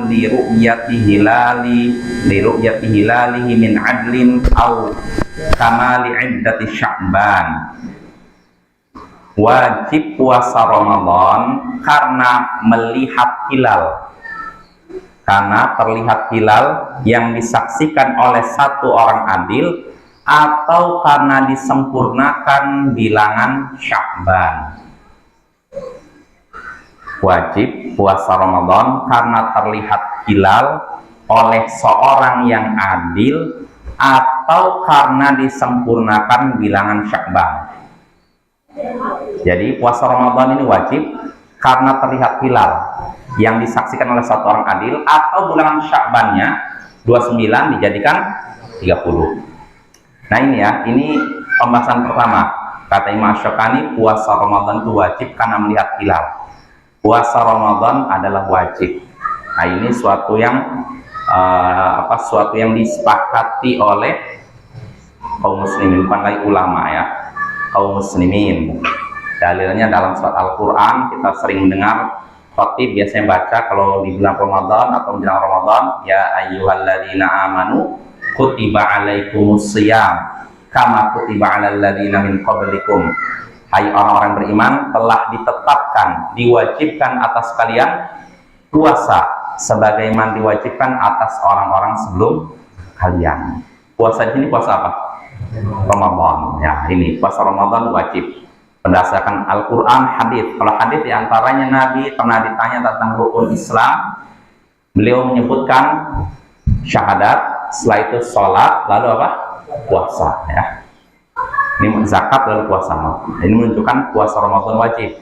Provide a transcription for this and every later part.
li ru'yati hilalihi min adlin au kamali iddati Sya'ban. Wajib puasa Ramadan karena melihat hilal, karena terlihat hilal yang disaksikan oleh satu orang adil, atau karena disempurnakan bilangan Sya'ban. Wajib puasa Ramadan karena terlihat hilal oleh seorang yang adil atau karena disempurnakan bilangan Sya'ban. Jadi puasa Ramadan ini wajib karena terlihat hilal yang disaksikan oleh satu orang adil, atau bilangan Sya'bannya 29 dijadikan 30. Nah ini ya, ini pembahasan pertama. Kata Imam Asy-Syaukani, puasa Ramadan itu wajib karena melihat hilal. Puasa Ramadan adalah wajib. Nah ini suatu yang suatu yang disepakati oleh kaum muslimin, bukan lagi ulama ya, kaum muslimin. Dalilnya dalam surat Al-Quran, kita sering mendengar khatib biasanya baca kalau di bulan Ramadan atau menjelang Ramadan, ya ayyuhalladzina amanu kutiba alaikumus shiyam kama kutiba alal ladzina min qablikum. Hai orang-orang beriman, telah ditetapkan, diwajibkan atas kalian puasa sebagaimana diwajibkan atas orang-orang sebelum kalian. Puasa di sini puasa apa? Ramadan. Ya, ini puasa Ramadan wajib berdasarkan Al-Quran, hadis. Kalau hadis diantaranya Nabi pernah ditanya tentang rukun Islam, beliau menyebutkan syahadat, setelah itu sholat, lalu apa? Puasa. Ya. Ini zakat lalu puasa. Ini menunjukkan puasa Ramadan wajib.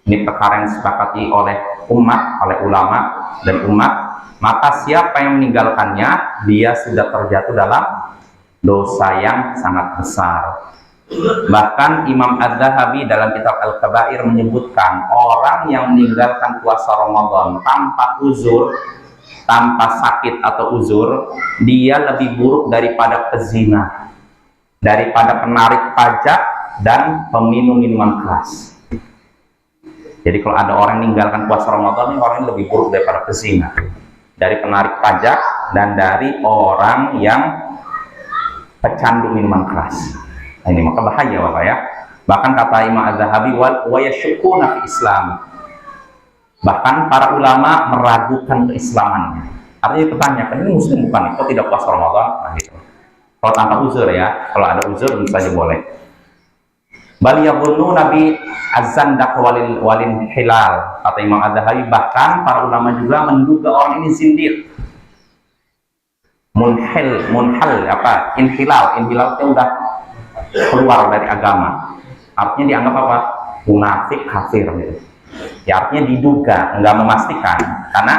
Ini perkara yang disepakati oleh umat, oleh ulama dan umat. Maka siapa yang meninggalkannya, dia sudah terjatuh dalam dosa yang sangat besar. Bahkan Imam Az-Zahabi dalam kitab Al-Kabair menyebutkan orang yang meninggalkan puasa Ramadan tanpa uzur, tanpa sakit atau uzur, dia lebih buruk daripada pezina, daripada penarik pajak dan peminum minuman keras. Jadi kalau ada orang yang meninggalkan puasa Ramadan, ini orang yang lebih buruk daripada pezina, dari penarik pajak, dan dari orang yang pecandu minuman keras. Nah, ini maka bahaya Bapak ya. Bahkan kata Imam Az-Zahabi, wa yashukuna fi Islam. Bahkan para ulama meragukan keislamannya. Artinya dipertanyakan, ini muslim bukan? Kok tidak puasa Ramadan? Nah gitu. Kalau tanpa uzur ya, kalau ada uzur tentu saja boleh. Bal yadhunnu nabi az-zandaq walin hilal. Kata Imam Az-Zahabi, bahkan para ulama juga menduga orang ini zindiq. Munhal apa? Inhilal itu udah keluar dari agama. Artinya dianggap apa? Munafik, kafir gitu. Ya artinya diduga, enggak memastikan. Karena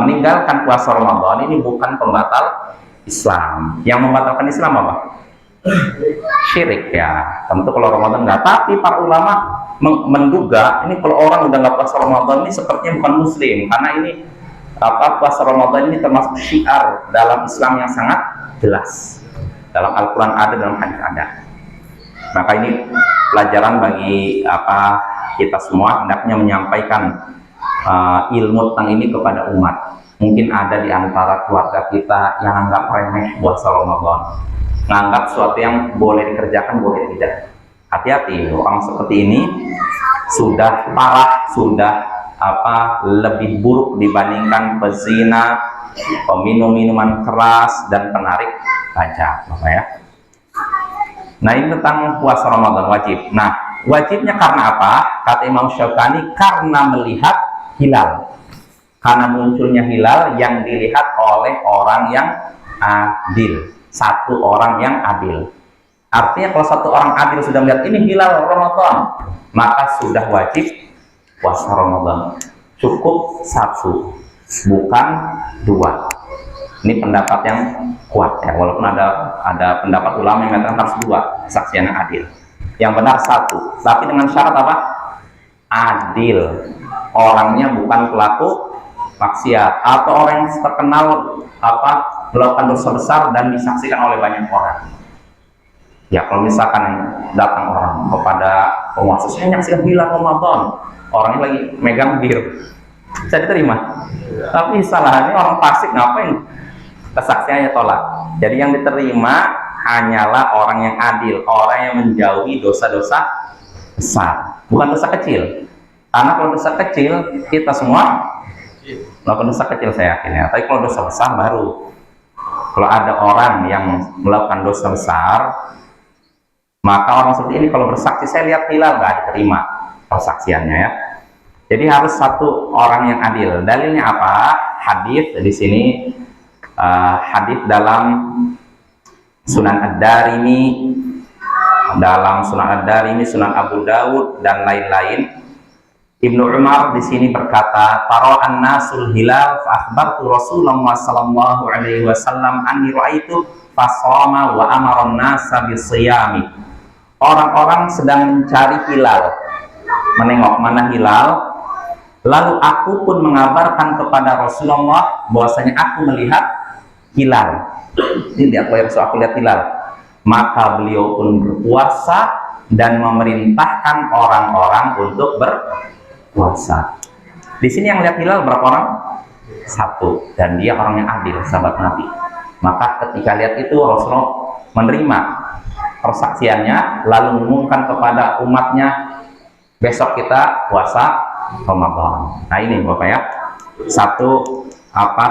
meninggalkan puasa Ramadan ini bukan pembatal Islam. Yang membatalkan Islam apa? Syirik ya. Tentu kalau Ramadan enggak. Tapi para ulama menduga ini kalau orang udah enggak puasa Ramadan ini sepertinya bukan muslim. Karena ini puasa Ramadan ini termasuk syiar dalam Islam yang sangat jelas. Dalam Al-Quran ada, dalam hadis ada. Maka ini pelajaran bagi kita semua, hendaknya menyampaikan ilmu tentang ini kepada umat. Mungkin ada di antara keluarga kita yang anggap remeh puasa Ramadan, menganggap sesuatu yang boleh dikerjakan, boleh tidak. Hati-hati, orang seperti ini sudah parah, sudah lebih buruk dibandingkan pezina, peminum minuman keras, dan penarik pajak, Bapak ya. Nah ini tentang puasa Ramadan wajib. Nah wajibnya karena apa? Kata Imam Syaukani, karena melihat hilal, karena munculnya hilal yang dilihat oleh orang yang adil, satu orang yang adil. Artinya kalau satu orang adil sudah melihat ini hilal Ramadan, maka sudah wajib puasa Ramadan. Cukup satu, bukan dua. Ini pendapat yang kuat ya, walaupun ada pendapat ulama yang mengatakan harus dua kesaksian yang adil. Yang benar satu, tapi dengan syarat apa? Adil. Orangnya bukan pelaku maksiat atau orang yang terkenal melakukan dosa besar dan disaksikan oleh banyak orang. Ya kalau misalkan datang orang kepada penguasa, saya menyaksikan hilal Ramadan, orangnya lagi megang bir, Bisa diterima? Tapi salah, ini orang fasik ngapain kesaksiannya tolak? Jadi yang diterima hanyalah orang yang adil, orang yang menjauhi dosa-dosa besar, bukan dosa kecil. Karena kalau dosa kecil kita semua melakukan dosa kecil, saya yakin ya. Tapi kalau dosa besar baru. Kalau ada orang yang melakukan dosa besar, maka orang seperti ini kalau bersaksi, saya lihat hilal, nggak diterima persaksiannya ya. Jadi harus satu orang yang adil. Dalilnya apa? Hadis di sini, hadis dalam Sunan Ad-Darimi, Sunan Abu Dawud dan lain-lain. Ibnu Umar di sini berkata, "Tara'an nasul hilal fa akhbartu Rasulullah sallallahu alaihi wasallam anni ra'aitu fasama wa amara an-nasa bisiyami." Orang-orang sedang mencari hilal, menengok mana hilal, lalu aku pun mengabarkan kepada Rasulullah bahwasanya aku melihat hilal. Ini lihat aku lihat hilal. Maka beliau pun berpuasa dan memerintahkan orang-orang untuk berpuasa. Di sini yang lihat hilal berapa orang? Satu, dan dia orang yang adil, sahabat Nabi. Maka ketika lihat itu Rasulullah menerima persaksiannya, lalu mengumumkan kepada umatnya, besok kita puasa Ramadan. Nah ini Bapak ya, satu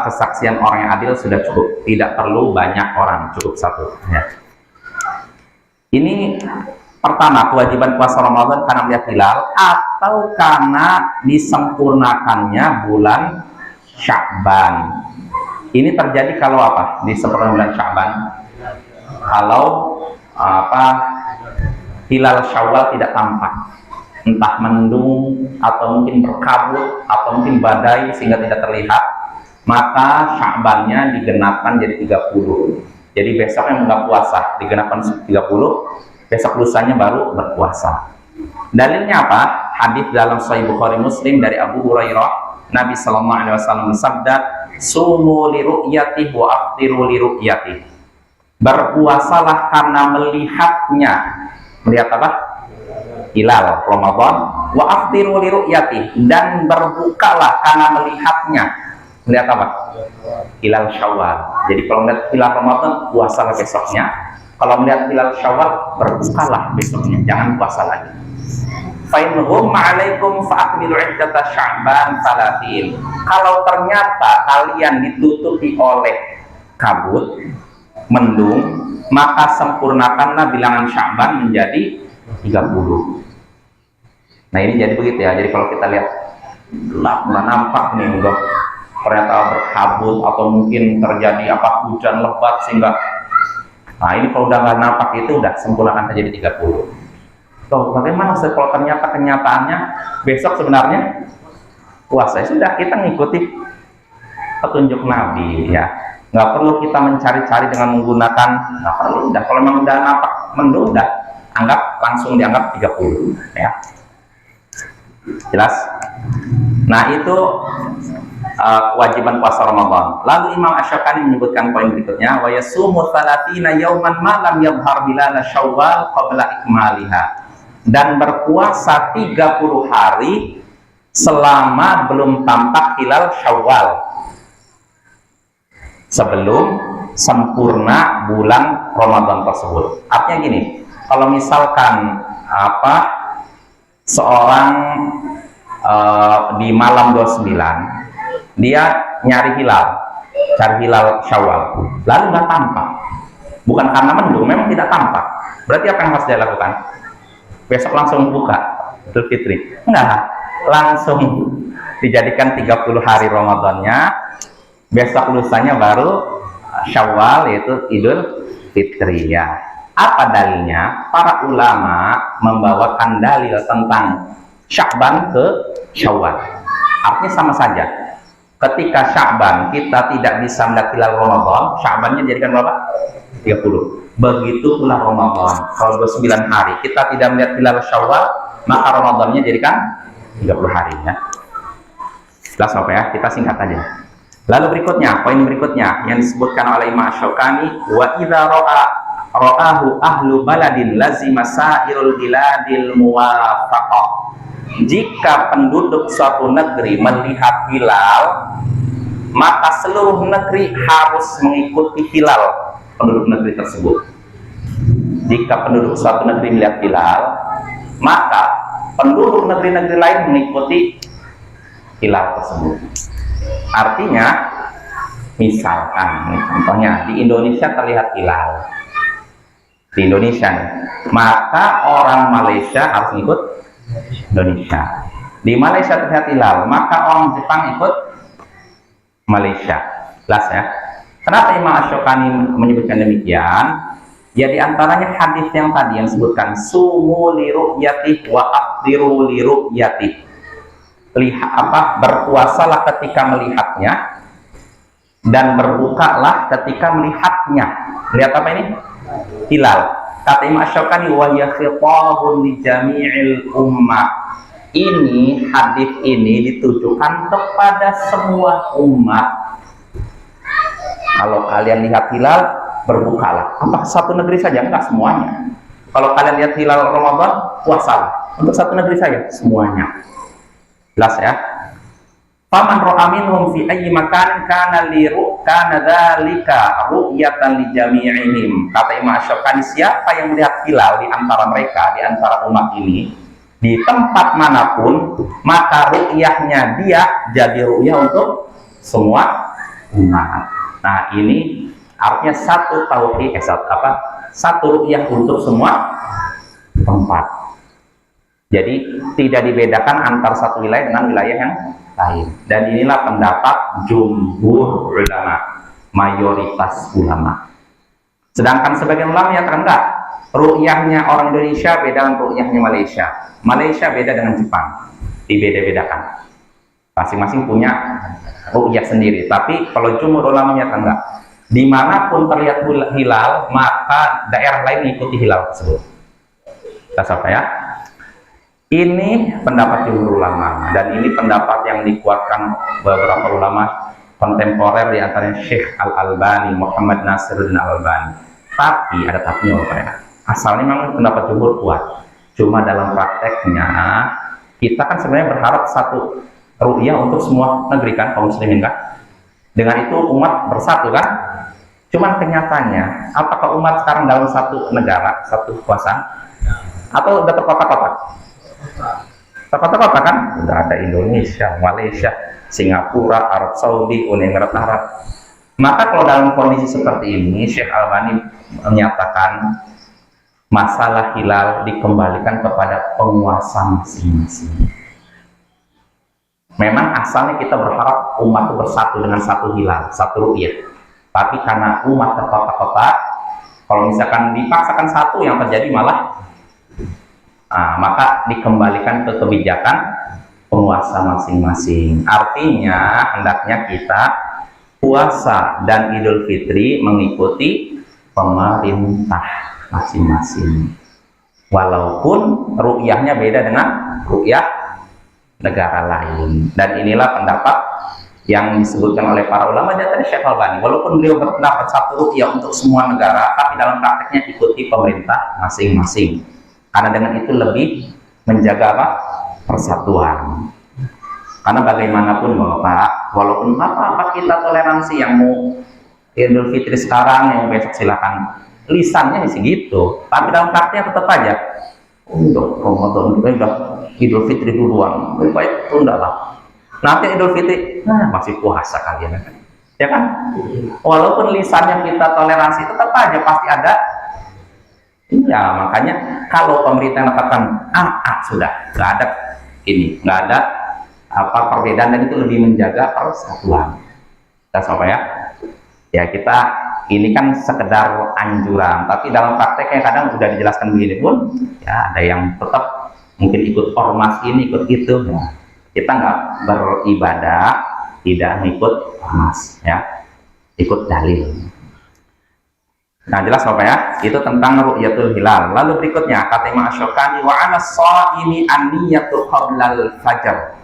kesaksian orang yang adil sudah cukup, tidak perlu banyak orang, cukup satu ya. Ini pertama, kewajiban puasa Ramadan karena melihat hilal atau karena disempurnakannya bulan Sya'ban. Ini terjadi kalau apa? Disempurnakan bulan Sya'ban, kalau hilal Syawal tidak tampak, entah mendung atau mungkin berkabut atau mungkin badai sehingga tidak terlihat, maka Sya'bannya digenapkan jadi 30. Jadi besoknya nggak puasa, digenapkan 30, besok lusanya baru berpuasa. Dalilnya apa? Hadis dalam Sahih Bukhari Muslim dari Abu Hurairah, Nabi sallallahu alaihi wasallam bersabda, "Sumu li ru'yatihi wa aftiru li ru'yatihi." Berpuasalah karena melihatnya. Melihat apa? Hilal Ramadan. Wa aftiru li ru'yatihi, dan berbukalah karena melihatnya. Melihat apa? Hilal Syawal. Jadi kalau melihat hilal Ramadan, puasalah besoknya. Kalau melihat hilal Syawal, berbukalah besoknya, jangan puasa lagi. Fa in ghumma 'alaikum fa akmilu 'iddata Sya'ban 30. Kalau ternyata kalian ditutupi oleh kabut, mendung, maka sempurnakanlah bilangan Sya'ban menjadi 30. Nah ini jadi begitu ya. Jadi kalau kita lihat gelap, nggak nampak nih, udah ternyata berkabut atau mungkin terjadi hujan lebat sehingga, nah ini kalau udah nggak nampak itu udah sempurnakan saja di 30. Tuh bagaimana kalau ternyata kenyataannya besok sebenarnya puasa? Sudah, kita ngikuti petunjuk Nabi ya, nggak perlu kita mencari-cari dengan menggunakan, nggak perlu. Udah kalau memang udah nampak mendung, udah langsung dianggap 30 ya. Jelas? Nah itu kewajiban puasa Ramadan. Lalu Imam Asy-Syaukani menyebutkan poin berikutnya, wa yasumu 30 yauman ma lam yadhhar hilal Syawal qabla ikmaliha, dan berpuasa 30 hari selama belum tampak hilal Syawal, sebelum sempurna bulan Ramadan tersebut. Artinya gini, kalau misalkan seorang di malam 29 dia nyari hilal, cari hilal Syawal, lalu nggak tampak, bukan karena mendung, memang tidak tampak, berarti apa yang harus dia lakukan? Besok langsung buka Idul Fitri? Enggak, langsung dijadikan 30 hari Ramadannya, besok lusanya baru Syawal, yaitu Idul Fitri ya. Apa dalilnya? Para ulama membawakan dalil tentang Sya'ban ke Syawal. Artinya sama saja. Ketika Sya'ban kita tidak bisa melihat hilal Ramadan, Sya'bannya jadikan berapa? 30. Begitu pula Ramadan. Kalau 29 hari kita tidak melihat hilal Syawal, maka Ramadannya jadikan 30 hari ya. Jelas apa ya? Kita singkat aja. Lalu berikutnya, poin berikutnya yang disebutkan oleh Imam Asy-Syaukani, wa idza ra'ahu ahlu baladin lazima sa'irul biladil muwafaqah. jika penduduk suatu negeri melihat hilal, maka seluruh negeri harus mengikuti hilal penduduk negeri tersebut. Jika penduduk suatu negeri melihat hilal, maka penduduk negeri-negeri lain mengikuti hilal tersebut. Artinya, misalkan, contohnya di Indonesia terlihat hilal, di Indonesia, maka orang Malaysia harus ikut Indonesia. Di Malaysia terlihat hilal, maka orang Jepang ikut Malaysia. Jelas ya? Kenapa Imam Asy-Syaukani menyebutkan demikian? Ya di antaranya hadis yang tadi yang disebutkan sumu li ru'yati wa afdiru li ru'yati. Berpuasalah ketika melihatnya dan berbukalah ketika melihatnya. Lihat apa ini? Hilal. Kata Imam Asy-Syaukani wa ya khitabun li jami'il ummah. Ini hadis ini ditujukan kepada semua umat. Kalau kalian lihat hilal, berbukalah. Apakah satu negeri saja? Enggak, semuanya. Kalau kalian lihat hilal Ramadan, puasalah. Untuk satu negeri saja, semuanya. Jelas ya? Faman ra'a minhum fi ayyi makan kana dzalika ru'yatan li jami'ihim. Kata Imam Asy-Syaukani, siapa yang melihat hilal di antara mereka, di antara umat ini, di tempat manapun, maka ru'yahnya dia jadi ru'yah untuk semua umat. Nah, ini artinya satu tauhid, satu ru'yah untuk semua tempat. Jadi tidak dibedakan antara satu wilayah dengan wilayah yang lain. Dan inilah pendapat jumhur ulama, mayoritas ulama. Sedangkan sebagian ulama yang enggak, ru'yahnya orang Indonesia beda dengan ru'yahnya Malaysia. Malaysia beda dengan Jepang, dibeda-bedakan. Masing-masing punya ru'yah sendiri. Tapi kalau jumhur ulama menyatakan enggak, dimanapun terlihat hilal, maka daerah lain mengikuti hilal tersebut. Kita apa ya? Ini pendapat jumhur ulama, dan ini pendapat yang dikuatkan beberapa ulama kontemporer, di antaranya Syekh Al-Albani, Muhammad Nasiruddin Al-Albani. Tapi ada tapinya ya. Asalnya memang pendapat jumhur kuat. Cuma dalam prakteknya kita kan sebenarnya berharap satu ru'yah untuk semua negeri kan, kaum muslimin kan. Dengan itu umat bersatu kan. Cuman kenyataannya, apakah umat sekarang dalam satu negara, satu kekuasaan, atau udah terkotak-kotak? Terkotak-kotak kan? Udah ada Indonesia, Malaysia, Singapura, Arab Saudi, Uni Emirat Arab. Maka kalau dalam kondisi seperti ini, Syekh Albani menyatakan masalah hilal dikembalikan kepada penguasa masing-masing. Memang asalnya kita berharap umat itu bersatu dengan satu hilal, satu ru'yah. Tapi karena umat terkotak-kotak, kalau misalkan dipaksakan satu, yang terjadi malah maka dikembalikan ke kebijakan penguasa masing-masing. Artinya hendaknya kita puasa dan Idul Fitri mengikuti pemerintah masing-masing. Walaupun ru'yahnya beda dengan ru'yah negara lain. Dan inilah pendapat yang disebutkan oleh para ulama dari Syekh Albani. Walaupun beliau berpendapat satu ru'yah untuk semua negara, tapi dalam prakteknya ikuti pemerintah masing-masing. Karena dengan itu lebih menjaga persatuan. Karena bagaimanapun Bapak, walaupun apa kita toleransi, yang mau Idul Fitri sekarang, yang besok silakan. Lisannya segitu, tapi dalam prakteknya tetap aja. Untuk Ramadan udah Idul Fitri duluan, lebih baik tunda lah. Nanti Idul Fitri, masih puasa kalian kan? Ya kan? Walaupun lisannya kita toleransi, tetap aja pasti ada. Ya, makanya kalau pemerintah mengatakan sudah nggak ada ini, nggak ada perbedaan, dan itu lebih menjaga persatuan. Kita apa ya? Ya kita ini kan sekedar anjuran, tapi dalam prakteknya kadang udah dijelaskan begini pun, ya ada yang tetap mungkin ikut ormas ini, ikut itu. Ya. Kita nggak beribadah, tidak ikut ormas, ya, ikut dalil. Nah jelas Bapak ya, itu tentang ru'yatul hilal. Lalu berikutnya kata Imam Asy-Syaukani, wa 'ala shaimi an-niyatu qablal fajr.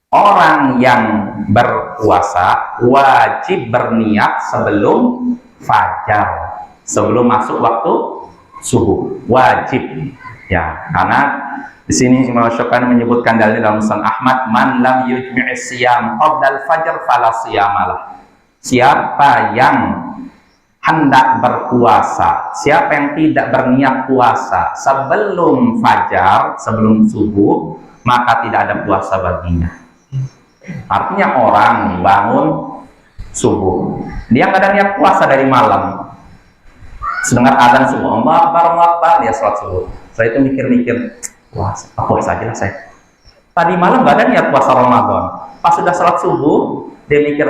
Orang yang berpuasa wajib berniat sebelum fajar, sebelum masuk waktu subuh, wajib Ya, karena di sini Imam Syaukani menyebutkan dalil dalam Musnad Ahmad, man lam yujmi'is siyam qabla al-fajr fala siyamalah. Siapa yang hendak berpuasa, siapa yang tidak berniat puasa sebelum fajar, sebelum subuh, maka tidak ada puasa baginya. Artinya orang bangun subuh, dia nggak ada niat puasa dari malam, sedengar azan subuh, Allah Akbar, dia sholat subuh. Setelah itu mikir-mikir, wah, puasa aja lah saya. Tadi malam nggak ada niat puasa Ramadan. Pas sudah sholat subuh, dia mikir,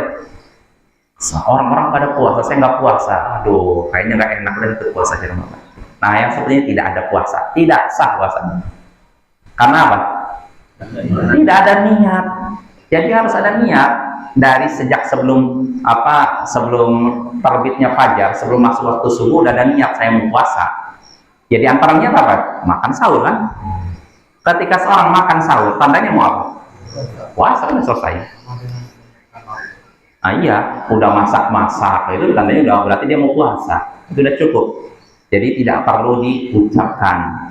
orang-orang pada puasa, saya nggak puasa. Aduh, kayaknya nggak enak dan ikut puasa di Ramadan. Nah, yang sepertinya tidak ada puasa, tidak sah puasanya. Karena apa? Tidak ada niat. Jadi harus ada niat dari sejak sebelum terbitnya fajar, sebelum masuk waktu subuh, udah ada niat saya mau puasa. Jadi antara niat apa? Makan sahur kan? Ketika seorang makan sahur, tandanya mau apa? Puasa kan selesai. Ah iya, udah masak-masak, itu tandanya udah berarti dia mau puasa. Itu udah cukup. Jadi tidak perlu diucapkan.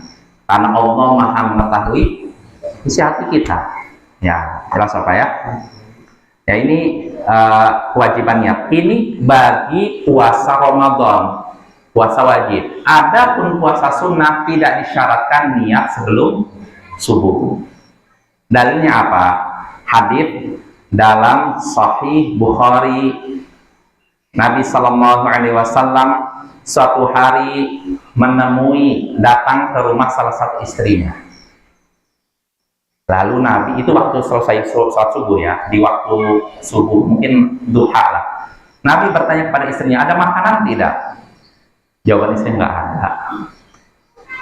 Karena Allah Maha mengetahui isi hati kita. Ya, jelas apa ya? Ya ini kewajiban niat. Ini bagi puasa Ramadan, puasa wajib. Adapun puasa sunnah tidak disyaratkan niat sebelum subuh. Dalilnya apa? Hadis dalam Sahih Bukhari, Nabi Sallallahu Alaihi Wasallam suatu hari datang ke rumah salah satu istrinya. Lalu Nabi itu waktu selesai sholat subuh ya, di waktu subuh mungkin duha lah. Nabi bertanya kepada istrinya, ada makanan tidak? Jawaban istri nggak ada.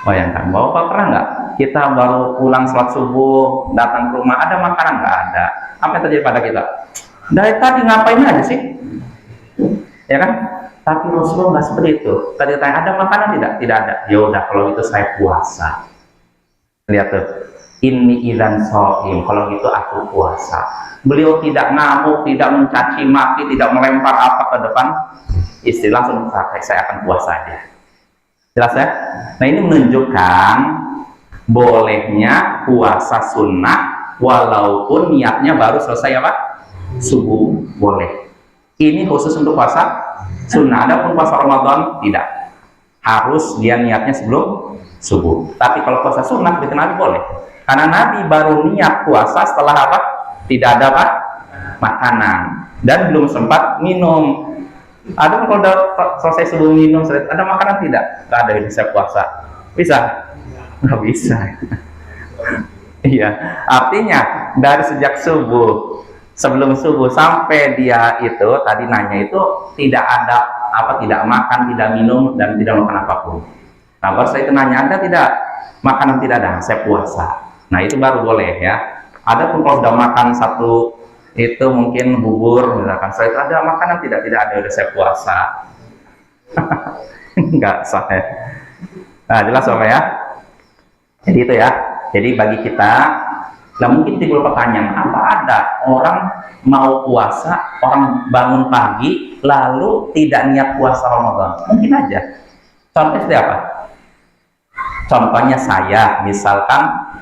Bayangkan, Bapak pernah nggak? Kita baru pulang sholat subuh, datang ke rumah, ada makanan nggak ada? Apa yang terjadi pada kita? Dari tadi ngapain aja sih? Ya kan? Tapi Rasulullah nggak seperti itu. Tadi tanya, ada makanan tidak? Tidak ada. Ya udah, kalau itu saya puasa. Lihat tuh. Inni idzan shaim, kalau gitu aku puasa. Beliau tidak ngamuk, tidak mencaci maki, tidak melempar apa ke depan istri, langsung saya akan puasa aja. Jelas ya? Nah ini menunjukkan bolehnya puasa sunnah walaupun niatnya baru selesai apa? Subuh, boleh. Ini khusus untuk puasa sunnah. Adapun puasa Ramadan tidak. Harus dia niatnya sebelum subuh. Tapi kalau puasa sunnah dikenal boleh. Karena Nabi baru niat puasa setelah apa? Tidak ada apa? Makanan. Dan belum sempat minum. Ada kalau udah selesai subuh minum, ada makanan tidak? Tidak ada, bisa puasa. Bisa? Nggak bisa. Iya. Artinya dari sejak subuh, sebelum subuh sampai dia itu tadi nanya itu tidak ada tidak makan, tidak minum, dan tidak makan apapun. Nah baru saya itu nanya, ada tidak makanan? Tidak ada, saya puasa. Nah itu baru boleh ya. Ada pun kalau sudah makan satu itu mungkin bubur misalkan, setelah itu ada makanan tidak ada, udah saya puasa. Enggak sah ya. Nah jelas apa ya? Jadi itu ya. Jadi bagi kita, nah mungkin timbul pertanyaan, apa ada orang mau puasa, orang bangun pagi lalu tidak niat puasa Ramadan? Mungkin aja. Contohnya seperti apa? Contohnya saya, misalkan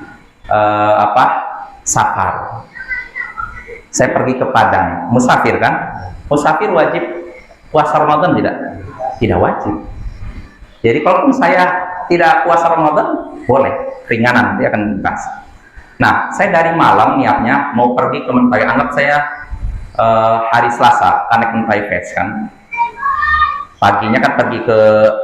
safar. Saya pergi ke Padang, musafir kan? Musafir wajib puasa Ramadan tidak? Tidak wajib. Jadi kalau saya tidak puasa Ramadan, boleh, ringanan, dia akan bebas. Nah, saya dari malam niatnya mau pergi ke Mentawai. Anggap saya hari Selasa, naik Mentawai Fest kan. Paginya kan pergi ke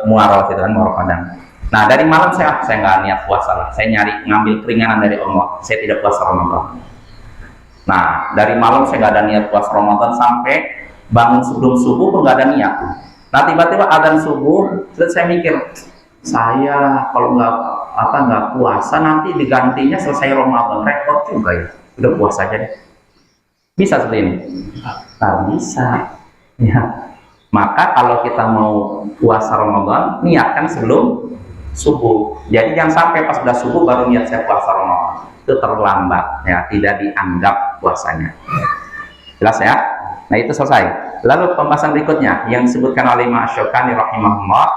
Muaro, itu kan, Muaro Padang. Nah dari malam saya nggak niat puasa lah, saya ngambil keringanan dari Allah, saya tidak puasa Ramadan. Nah dari malam saya nggak ada niat puasa Ramadan sampai bangun sebelum subuh pun nggak ada niat. Nah tiba-tiba adzan subuh, terus saya mikir, saya kalau nggak puasa nanti digantinya selesai Ramadan, repot juga ya, udah puasa aja deh. Bisa seperti ini? Nggak bisa. Ya. Maka kalau kita mau puasa Ramadan, niatkan sebelum subuh. Jadi jangan sampai pas sudah subuh baru niat saya puasa Ramadan. Itu terlambat ya, tidak dianggap puasanya. Jelas ya? Nah itu selesai. Lalu pembahasan berikutnya yang disebutkan oleh Imam Syaukani rahimahullah.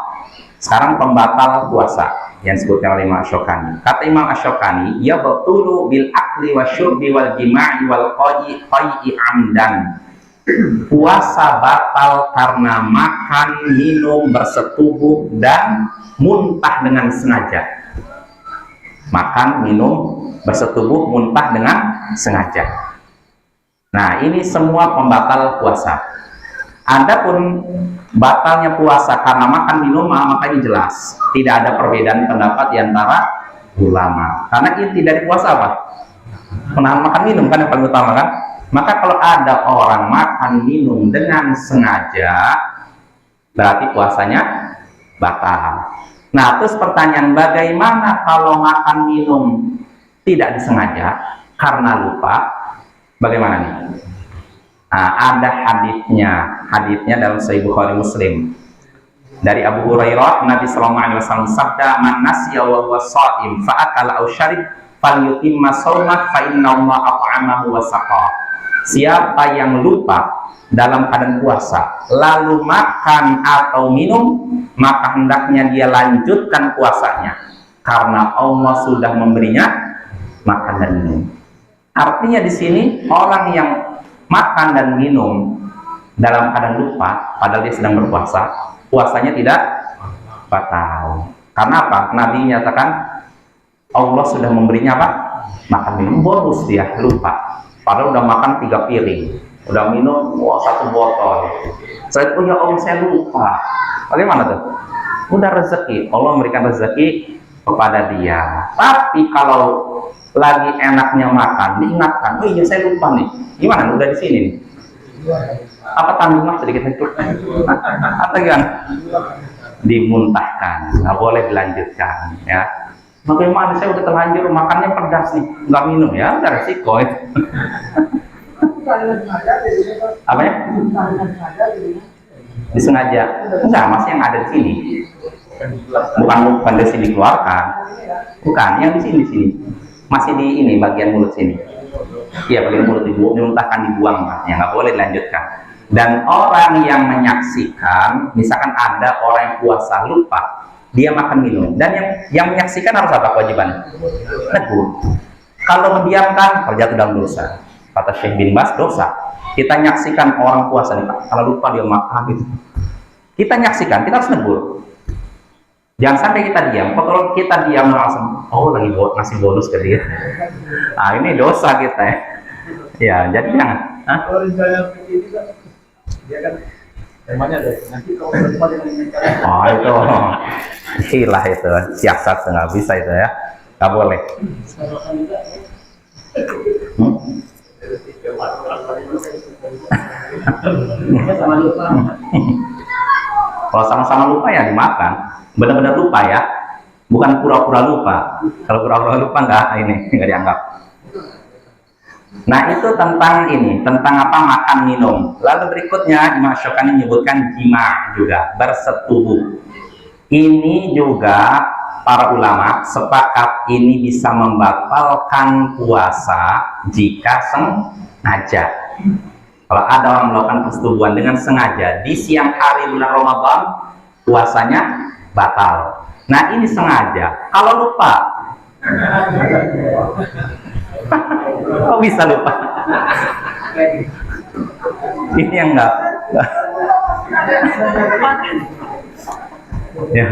Sekarang pembatal puasa. yang disebutkan oleh Imam Asy-Syaukani. Kata Imam Asy-Syaukani, ya batulu bil akli wa syurbi wal jima'i wal qai'i amdan. Puasa batal karena makan, minum, bersetubuh dan muntah dengan sengaja. Makan, minum, bersetubuh, muntah dengan sengaja. Nah, ini semua pembatal puasa. Adapun batalnya puasa karena makan, minum, makanya jelas tidak ada perbedaan pendapat di antara ulama. Karena inti dari puasa apa? Menahan makan, minum kan yang paling utama kan? Maka kalau ada orang makan minum dengan sengaja, berarti puasanya batal. Nah, terus pertanyaan, bagaimana kalau makan minum tidak disengaja karena lupa? Bagaimana nih? Nah, ada haditsnya dalam Sahih Bukhari Muslim. Dari Abu Hurairah, Nabi sallallahu alaihi wasallam sabda, "Man nasiya wa huwa sha'im fa akala aw syarib falyutimma shaumah fa inna Allah at'amahu wa saqah." Siapa yang lupa dalam keadaan puasa lalu makan atau minum, maka hendaknya dia lanjutkan puasanya karena Allah sudah memberinya makan dan minum. Artinya di sini orang yang makan dan minum dalam keadaan lupa padahal dia sedang berpuasa, puasanya tidak batal. Karena apa? Nabi nyatakan Allah sudah memberinya apa? Makan minum, bonus dia lupa. Padahal udah makan 3 piring, udah minum 1 botol. Saya punya Allah, saya lupa. Bagaimana tuh? Udah rezeki, Allah memberikan rezeki kepada dia. Tapi kalau lagi enaknya makan, diingatkan, oh iya saya lupa nih. Gimana? Udah di sini nih. Apa tanggung mas sedikit itu? Atau gimana? Dimuntahkan, nggak boleh dilanjutkan, ya. Bagaimana saya udah terlanjur makannya pedas nih, nggak minum ya, udah resiko itu. Apa ya? Disengaja? Enggak, masih yang ada di sini. Bukan di sini dikeluarkan, bukan yang di sini masih di ini bagian mulut sini. Iya, bagian mulut dimuntahkan, dibuang, ya nggak boleh dilanjutkan. Dan orang yang menyaksikan, misalkan ada orang yang puasa lupa, dia makan minum, dan yang menyaksikan harus apa kewajibannya? Negur. Kalau mendiamkan, terjatuh dalam dosa. Kata Syekh bin Baz, dosa. Kita nyaksikan orang puasa nih, kalau lupa dia makan gitu. Kita nyaksikan, kita harus negur. Jangan sampai kita diam. Kalau kita diam langsung, oh lagi ngasih bonus ke dia. Nah, ini dosa kita ya. Ya, jadi jangan. Kalau misalnya ini kan, dia kan temanya deh. Nanti kalau berdebat dengan oh itu hilah itu siasat, nggak bisa itu ya, nggak boleh. Kalau sama-sama lupa ya dimakan, benar-benar lupa ya, bukan pura-pura lupa. Kalau pura-pura lupa nggak dianggap. Nah, itu tentang apa, makan minum. Lalu berikutnya Imam Asy-Syaukani menyebutkan jima juga, bersetubuh. Ini juga para ulama sepakat ini bisa membatalkan puasa jika sengaja. Kalau ada orang melakukan persetubuhan dengan sengaja di siang hari bulan Ramadan, puasanya batal. Nah, ini sengaja. Kalau lupa, kok bisa lupa? Ini yang enggak. Ya.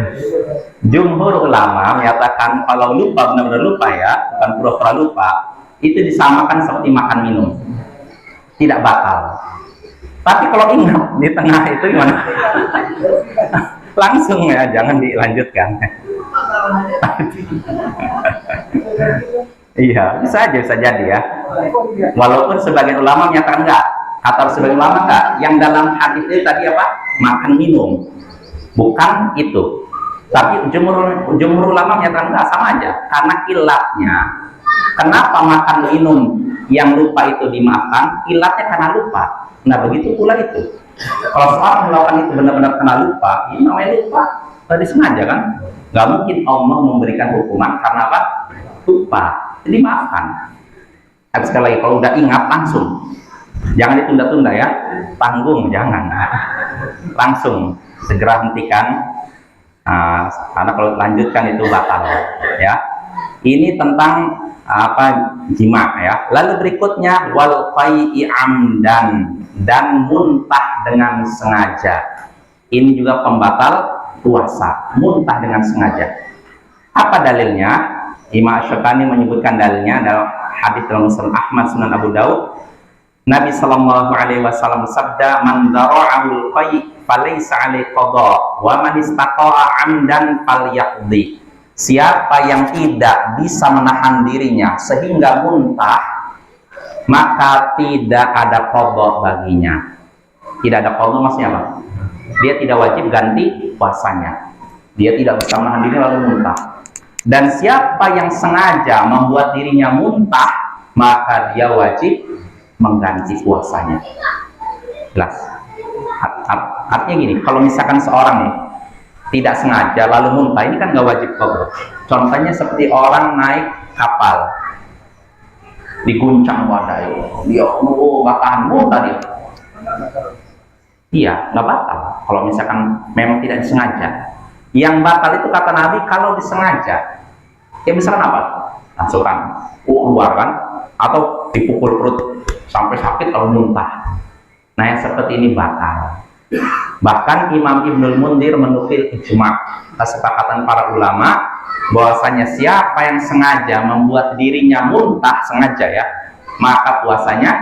Jumhur ulama menyatakan kalau lupa, benar-benar lupa ya, bukan pura-pura lupa, itu disamakan seperti makan minum, tidak batal. Tapi kalau ingat di tengah itu gimana? Langsung ya, jangan dilanjutkan. Iya, bisa jadi ya. Walaupun sebagian ulama menyatakan enggak, kata sebagian ulama enggak. Yang dalam hadis itu tadi apa? Makan minum, bukan itu. Tapi jumhur ulama menyatakan enggak, sama aja. Karena ilatnya, kenapa makan minum yang lupa itu dimaafkan? Ilatnya karena lupa. Nah, begitu pula itu. Kalau seorang melakukan itu benar-benar karena lupa, ini namanya lupa. Tadi sengaja kan? Gak mungkin Allah memberikan hukuman karena apa? Lupa. Jadi maafkan. Tapi sekali lagi, kalau udah ingat langsung, jangan ditunda-tunda ya, tanggung, jangan. Langsung segera hentikan Karena kalau lanjutkan itu batal ya. Ini tentang jima ya. Lalu berikutnya wal qai'i amdan, dan muntah dengan sengaja. Ini juga pembatal puasa, muntah dengan sengaja. Apa dalilnya? Imam Asy-Syaukani menyebutkan dalilnya dalam hadis dalam Musnad Ahmad, Sunan Abu Daud. Nabi sallallahu alaihi wasallam bersabda, "Man dara'ahul qai' falaysa 'alaihi qada, wa man istaqa'a 'amdan falyaqdi." Siapa yang tidak bisa menahan dirinya sehingga muntah, maka tidak ada qada baginya. Tidak ada qada maksudnya apa? Dia tidak wajib ganti puasanya. Dia tidak bisa menahan diri lalu muntah. Dan siapa yang sengaja membuat dirinya muntah, maka dia wajib mengganti puasanya. Jelas. Artinya gini, kalau misalkan seorang nih tidak sengaja lalu muntah, ini kan nggak wajib qada. Contohnya seperti orang naik kapal, diguncang badai, dia bakalan muntah dia. Iya, nggak batal. Kalau misalkan memang tidak disengaja. Yang batal itu kata Nabi kalau disengaja. Ya misalkan apa? Masukkan, keluarkan, atau dipukul perut sampai sakit lalu muntah. Nah yang seperti ini batal. Bahkan Imam Ibnul Mundhir menukil ijma', kesepakatan para ulama, bahwasanya siapa yang sengaja membuat dirinya muntah, sengaja ya, maka puasanya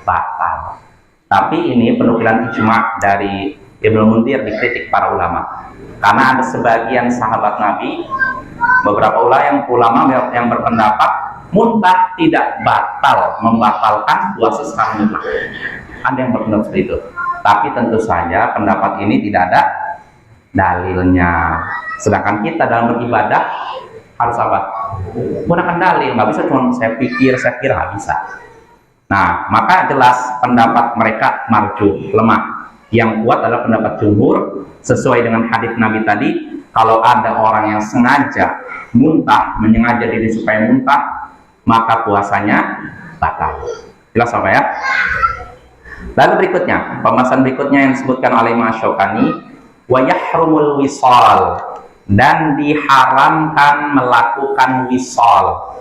batal. Tapi ini penukilan ijma' dari Ibnul Mundhir dikritik para ulama, karena ada sebagian sahabat Nabi, beberapa ulama yang berpendapat muntah tidak batal, membatalkan puasa secara mutlak. Ada yang berpendapat seperti itu. Tapi tentu saja pendapat ini tidak ada dalilnya. Sedangkan kita dalam beribadah harus apa? Gunakan dalil. Nggak bisa cuma saya pikir nggak bisa. Nah, maka jelas pendapat mereka marjuh, lemah. Yang kuat adalah pendapat jumhur, sesuai dengan hadis Nabi tadi. Kalau ada orang yang sengaja muntah, menyengaja diri supaya muntah, maka puasanya batal. Jelas apa ya? Lalu berikutnya, pembahasan berikutnya yang disebutkan oleh Imam Asy-Syaukani, wa yahrumul wisal, dan diharamkan melakukan wisal.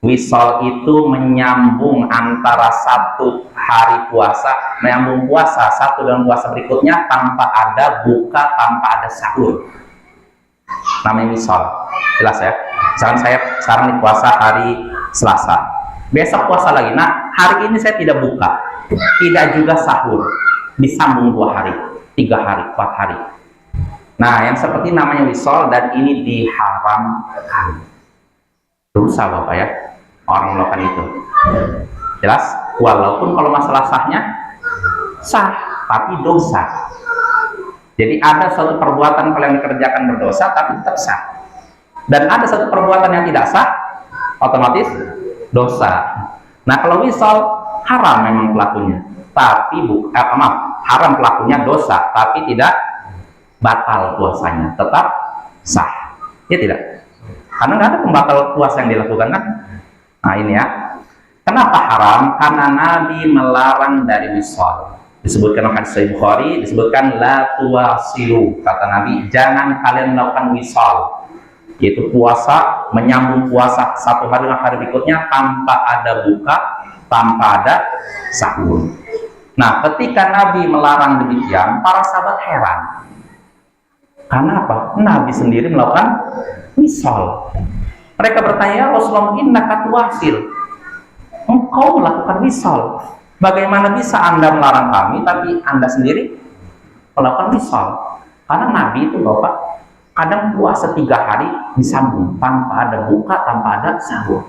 Wisal itu menyambung antara satu hari puasa, menyambung puasa satu dengan puasa berikutnya tanpa ada buka, tanpa ada sahur. Namanya wisal. Jelas ya? Misalkan saya sekarang di puasa hari Selasa, besok puasa lagi. Nah, hari ini saya tidak buka, tidak juga sahur, disambung 2 hari, 3 hari, 4 hari. Nah, yang seperti namanya wisol, dan ini diharamkan. Dosa Bapak ya, orang melakukan itu. Jelas? Walaupun kalau masalah sahnya sah, tapi dosa. Jadi ada suatu perbuatan kalau yang dikerjakan berdosa, tapi tetap sah. Dan ada satu perbuatan yang tidak sah, otomatis dosa. Nah, kalau wisol haram memang pelakunya, tapi haram pelakunya, dosa, tapi tidak batal puasanya, tetap sah. Ya tidak? Karena nggak ada pembatal puasa yang dilakukan kan? Nah ini ya. Kenapa haram? Karena Nabi melarang dari wisol. Disebutkan oleh hadis Sahih Bukhari, disebutkan la tuwasilu, kata Nabi, jangan kalian melakukan wisol, yaitu puasa, menyambung puasa satu hari dengan hari berikutnya tanpa ada buka, tanpa ada sahur. Nah, ketika Nabi melarang demikian, para sahabat heran. Karena apa? Nabi sendiri melakukan wisol. Mereka bertanya, ya Rasulullah, innaka tuwasil, engkau melakukan wisol. Bagaimana bisa Anda melarang kami, tapi Anda sendiri melakukan wisol? Karena Nabi itu Bapak kadang puasa 3 hari disambung, tanpa ada buka, tanpa ada sahur.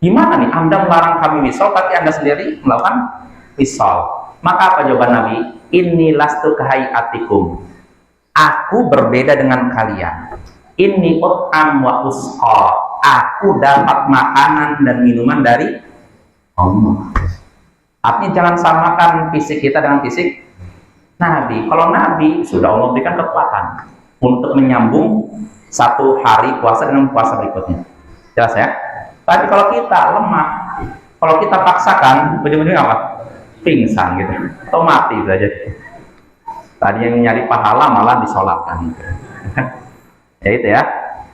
Gimana nih Anda melarang kami wisol, tapi Anda sendiri melakukan wisol? Maka apa jawaban Nabi? Inni lastu kahayatikum, aku berbeda dengan kalian. Inni ut'am wa usqa, aku dapat makanan dan minuman dari Allah. Artinya jangan samakan fisik kita dengan fisik Nabi. Kalau Nabi sudah Allah berikan kekuatan untuk menyambung satu hari puasa dengan puasa berikutnya. Jelas ya? Tapi kalau kita lemah, kalau kita paksakan, ujung-ujungnya apa? Pingsan gitu, atau mati saja. Tadi yang nyari pahala malah disolatkan. Ya itu ya.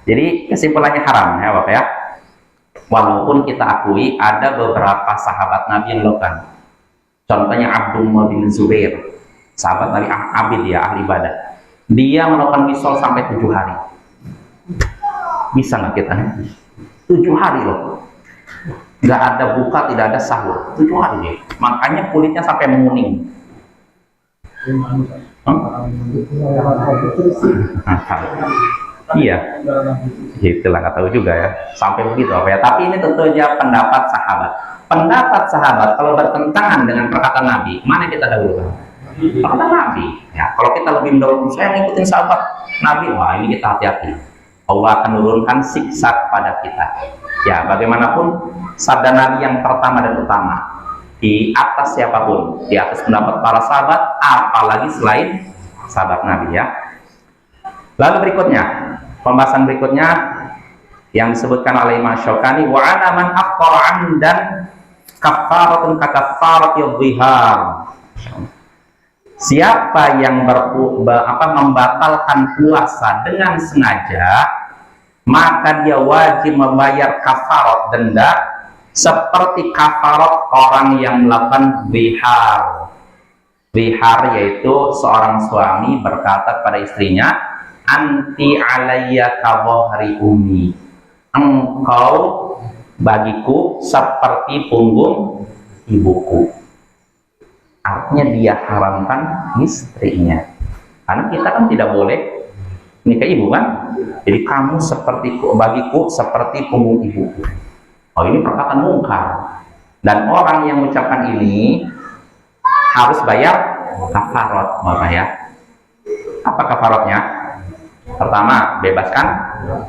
Jadi kesimpulannya haram ya Bapak ya. Walaupun kita akui ada beberapa sahabat Nabi yang melakukan. Contohnya Abdullah bin Zubair, sahabat Nabi Abid ya, ahli ibadah. Dia melakukan wisol sampai 7 hari. Bisa nggak kita? 7 hari loh. Nggak ada buka, tidak ada sahur. 7 hari ya. Makanya kulitnya sampai menguning. Iya, itulah nggak tahu juga ya, sampai begitu apa ya. Tapi ini tentu aja pendapat sahabat. Pendapat sahabat kalau bertentangan dengan perkataan Nabi, mana kita dahulukan? Perkataan Nabi. Ya, kalau kita lebih mendahulukan, saya ngikutin sahabat Nabi, wah ini kita hati-hati. Allah akan menurunkan siksa pada kita. Ya, bagaimanapun sabda Nabi yang pertama dan utama di atas siapapun, di atas pendapat para sahabat, apalagi selain sahabat Nabi ya. Lalu berikutnya, pembahasan berikutnya yang disebutkan oleh Imam Syaukani, wa ana man aqara amdan kafaratun kakafarati dhihar. Siapa yang membatalkan puasa dengan sengaja, maka dia wajib membayar kafarat denda seperti kafarat orang yang melakukan dhihar. Dhihar yaitu seorang suami berkata pada istrinya, anti alayya kawahri umi, engkau bagiku seperti punggung ibuku. Artinya dia haramkan istrinya, karena kita kan tidak boleh nikah ibu kan. Jadi kamu bagiku seperti punggung ibuku. Oh, ini perkataan mungkar, dan orang yang mengucapkan ini harus bayar kafarat Bapak ya. Apa kafaratnya? Pertama, bebaskan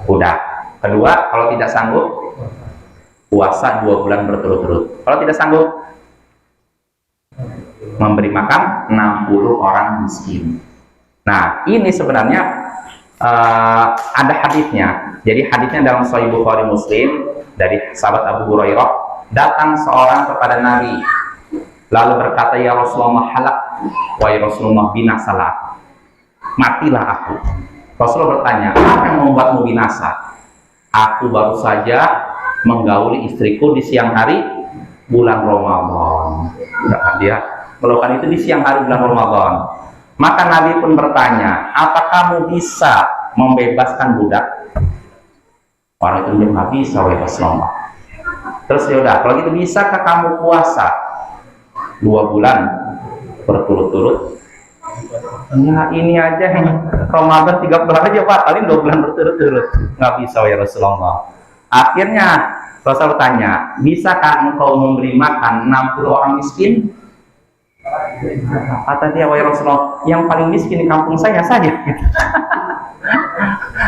budak. Kedua, kalau tidak sanggup, puasa 2 bulan berturut-turut. Kalau tidak sanggup, memberi makan 60 orang miskin. Nah, ini sebenarnya ada hadisnya. Jadi hadisnya dalam Sahih Bukhari Muslim dari sahabat Abu Hurairah, datang seorang kepada Nabi lalu berkata, ya Rasulullah, halak, wahai Rasulullah, binasalah, matilah aku. Rasulullah bertanya, apa yang membuatmu binasa? Aku baru saja menggauli istriku di siang hari bulan Ramadan. Nah, dia melakukan itu di siang hari bulan Ramadan. Maka Nabi pun bertanya, apa kamu bisa membebaskan budak? Orang itu belum bisa, wahai Rasulullah. Terus yaudah, kalau gitu bisakah kamu puasa 2 bulan berturut-turut? Ya ini aja yang Ramadan 3 bulan aja batalin 2 bulan berturut-turut. Nggak bisa ya Rasulullah. Akhirnya Rasul tanya, bisakah engkau memberi makan 60 orang miskin? Kata dia, wahai Rasulullah, yang paling miskin di kampung saya saja.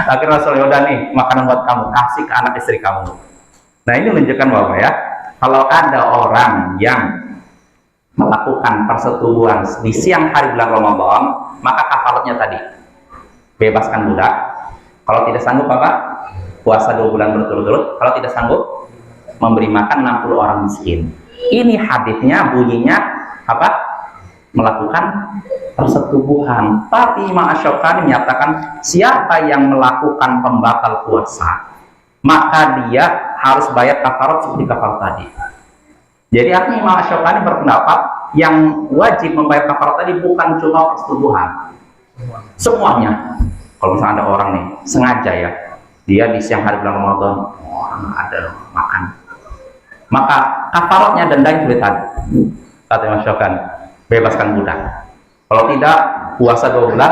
Akhirnya Rasul, yaudah nih makanan buat kamu, kasih ke anak istri kamu. Nah ini menunjukkan Bapak ya, kalau ada orang yang melakukan persetubuhan di siang hari bulan Ramadan, maka kafaratnya tadi bebaskan budak. Kalau tidak sanggup Bapak, puasa 2 bulan berturut-turut. Kalau tidak sanggup, memberi makan 60 orang miskin. Ini hadisnya bunyinya apa? Melakukan persetubuhan. Tapi Imam Asy-Syaukani menyatakan siapa yang melakukan pembatal puasa, maka dia harus bayar kafarat seperti kafarat tadi. Jadi artinya Imam Asy-Syaukani berpendapat yang wajib membayar kafarat tadi bukan cuma persetubuhan, semuanya. Kalau misalnya ada orang nih sengaja ya, dia di siang hari bulan Ramadan orang ada makan, maka kafaratnya denda yang boleh tadi. Kata Imam Asy-Syaukani, bebaskan budak. Kalau tidak, puasa 2 bulan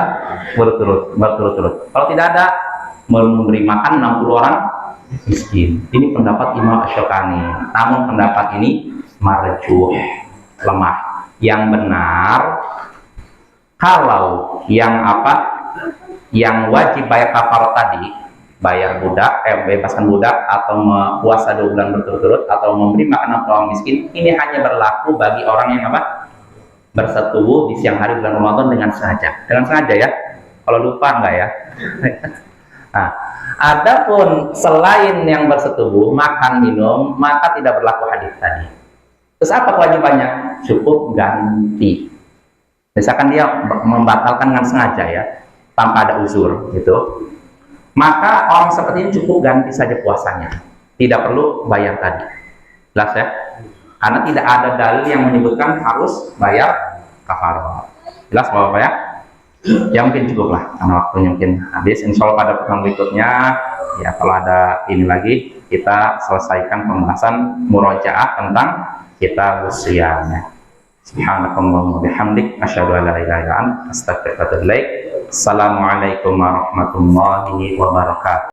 berturut-turut. Kalau tidak ada, memberi makan 60 orang miskin. Ini pendapat Imam Asy-Syaukani. Namun pendapat ini marjuh, lemah. Yang benar, kalau yang wajib bayar kafarat tadi, bayar budak, bebaskan budak, atau puasa 2 bulan berturut-turut, atau memberi makan 60 orang miskin, ini hanya berlaku bagi orang yang bersetubuh di siang hari bulan Ramadan dengan sengaja. Dengan sengaja ya. Kalau lupa enggak ya. Nah, adapun selain yang bersetubuh makan minum, maka tidak berlaku hadis tadi. Terus apa kewajibannya? Cukup ganti. misalkan dia membatalkan dengan sengaja ya, tanpa ada uzur gitu, maka orang seperti ini cukup ganti saja puasanya, tidak perlu bayar tadi. Jelas ya? Karena tidak ada dalil yang menyebutkan harus bayar kafarah. Jelas Bapak ya? Ya mungkin cukup lah, karena waktunya mungkin habis. Insya Allah pada pertemuan berikutnya, ya kalau ada ini lagi, kita selesaikan pembahasan murojaah tentang kitab usianya. Subhanakallahumma bihamdik, asyhadu an la ilaha illa anta, astaghfiruka wa atubu ilaik. Assalamualaikum warahmatullahi wabarakatuh.